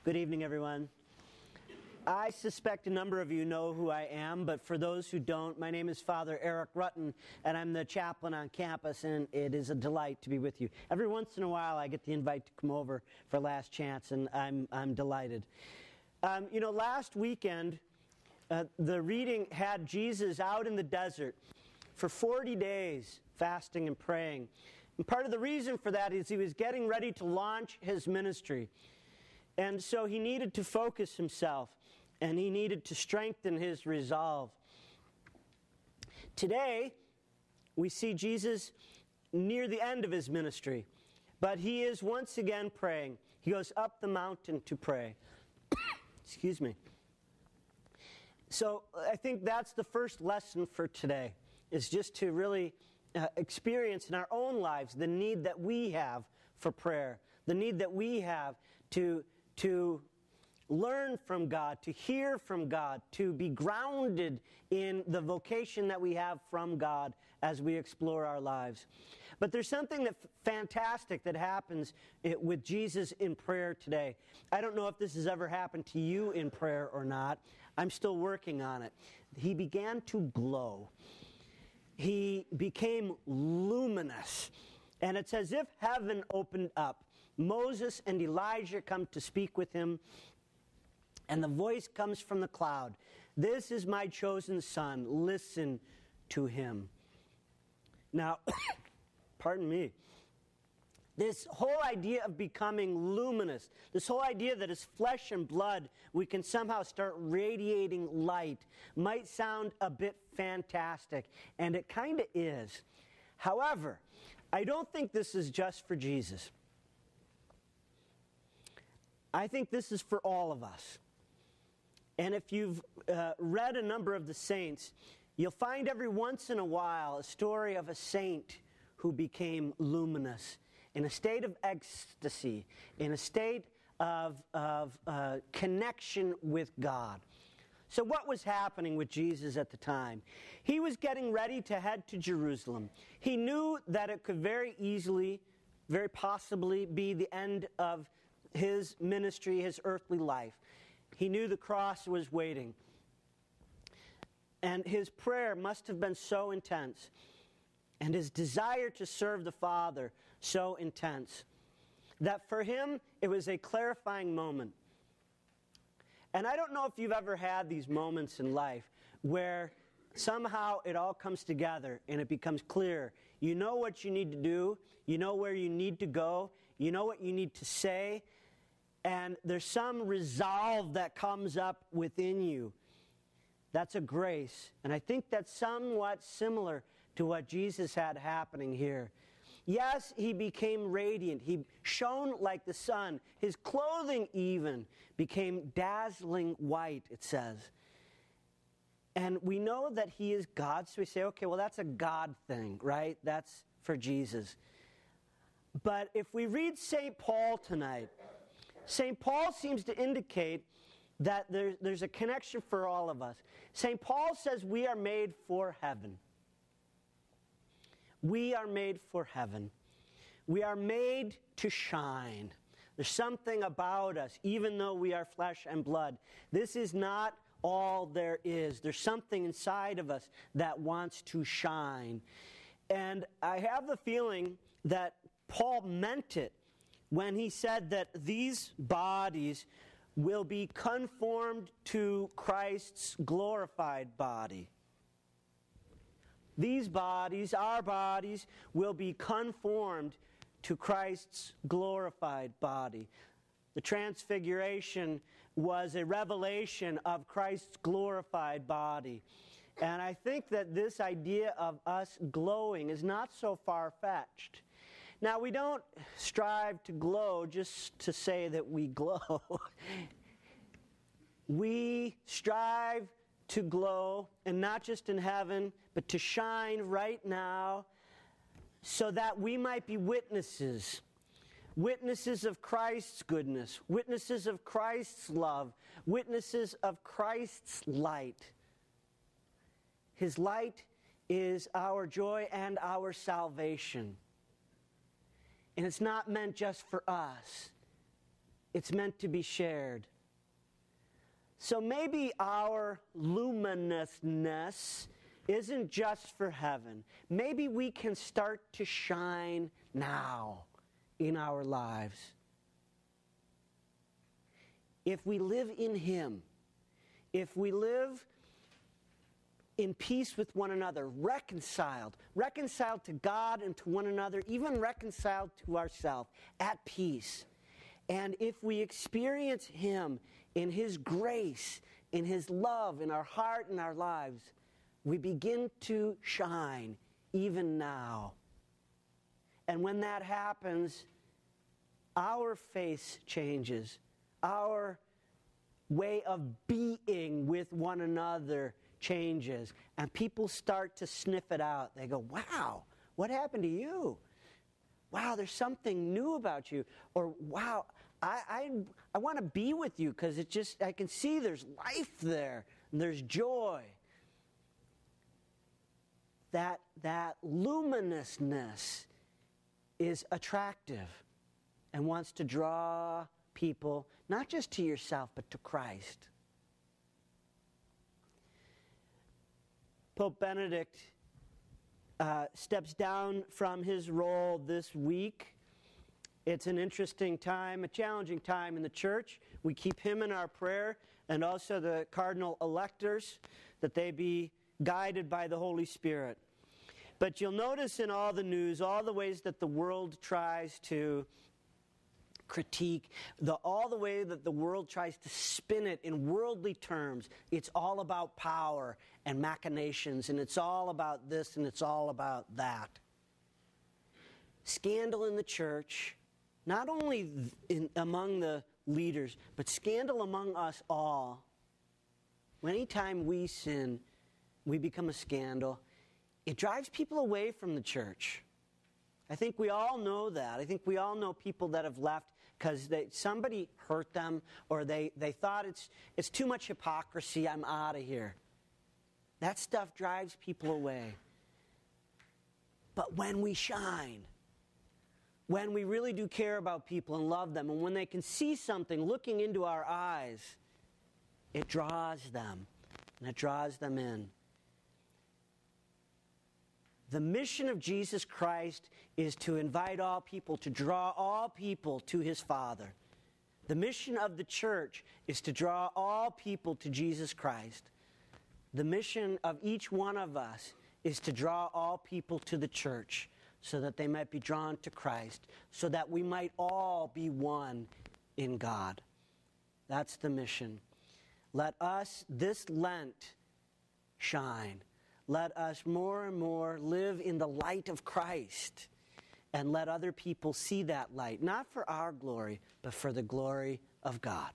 Good evening, everyone. I suspect a number of you know who I am, but for those who don't, my name is Father Erich Rutten, and I'm the chaplain on campus, and it is a delight to be with you. Every once in a while, I get the invite to come over for Last Chance, and I'm delighted. Last weekend, the reading had Jesus out in the desert for 40 days, fasting and praying. And part of the reason for that is he was getting ready to launch his ministry. And so he needed to focus himself, and he needed to strengthen his resolve. Today, we see Jesus near the end of his ministry, but he is once again praying. He goes up the mountain to pray. Excuse me. So I think that's the first lesson for today, is just to really experience in our own lives the need that we have for prayer, the need that we have to learn from God, to hear from God, to be grounded in the vocation that we have from God as we explore our lives. But there's something that fantastic that happens with Jesus in prayer today. I don't know if this has ever happened to you in prayer or not. I'm still working on it. He began to glow. He became luminous. And it's as if heaven opened up. Moses and Elijah come to speak with him, and the voice comes from the cloud. This is my chosen son. Listen to him. Now, pardon me. This whole idea of becoming luminous, this whole idea that as flesh and blood we can somehow start radiating light, might sound a bit fantastic, and it kind of is. However, I don't think this is just for Jesus. I think this is for all of us. And if you've read a number of the saints, you'll find every once in a while a story of a saint who became luminous, in a state of ecstasy, in a state of connection with God. So what was happening with Jesus at the time? He was getting ready to head to Jerusalem. He knew that it could very easily, very possibly be the end of his ministry, his earthly life. He knew the cross was waiting. And his prayer must have been so intense, and his desire to serve the Father so intense, that for him it was a clarifying moment. And I don't know if you've ever had these moments in life where somehow it all comes together and it becomes clear. You know what you need to do, you know where you need to go, you know what you need to say, and there's some resolve that comes up within you. That's a grace. And I think that's somewhat similar to what Jesus had happening here. Yes, he became radiant. He shone like the sun. His clothing even became dazzling white, it says. And we know that he is God, so we say, okay, well, that's a God thing, right? That's for Jesus. But if we read St. Paul tonight, St. Paul seems to indicate that there's a connection for all of us. St. Paul says we are made for heaven. We are made for heaven. We are made to shine. There's something about us, even though we are flesh and blood. This is not all there is. There's something inside of us that wants to shine. And I have the feeling that Paul meant it when he said that these bodies will be conformed to Christ's glorified body. These bodies, our bodies, will be conformed to Christ's glorified body. The transfiguration was a revelation of Christ's glorified body. And I think that this idea of us glowing is not so far-fetched. Now, we don't strive to glow just to say that we glow. We strive to glow, and not just in heaven, but to shine right now, so that we might be witnesses. Witnesses of Christ's goodness, witnesses of Christ's love, witnesses of Christ's light. His light is our joy and our salvation. And it's not meant just for us. It's meant to be shared. So maybe our luminousness isn't just for heaven. Maybe we can start to shine now in our lives. If we live in Him, if we live in peace with one another, reconciled to God and to one another, even reconciled to ourselves, at peace. And if we experience Him in His grace, in His love, in our heart and our lives, we begin to shine even now. And when that happens, our face changes. Our way of being with one another changes. And people start to sniff it out. They go, wow, what happened to you? Wow, there's something new about you. Or, wow, I want to be with you because it just, I can see there's life there. And there's joy. That luminousness is attractive and wants to draw people, not just to yourself, but to Christ. Pope Benedict steps down from his role this week. It's an interesting time, a challenging time in the church. We keep him in our prayer, and also the cardinal electors, that they be guided by the Holy Spirit. But you'll notice in all the news, all the ways that the world tries to critique, all the way that the world tries to spin it in worldly terms. It's all about power and machinations, and it's all about this and it's all about that. Scandal in the church, not only among the leaders, but scandal among us all. Anytime we sin, we become a scandal. It drives people away from the church. I think we all know that. I think we all know people that have left because somebody hurt them, or they thought it's too much hypocrisy, I'm out of here. That stuff drives people away. But when we shine, when we really do care about people and love them, and when they can see something looking into our eyes, it draws them, and it draws them in. The mission of Jesus Christ is to invite all people, to draw all people to His Father. The mission of the church is to draw all people to Jesus Christ. The mission of each one of us is to draw all people to the church so that they might be drawn to Christ, so that we might all be one in God. That's the mission. Let us, this Lent, shine. Let us more and more live in the light of Christ, and let other people see that light, not for our glory, but for the glory of God.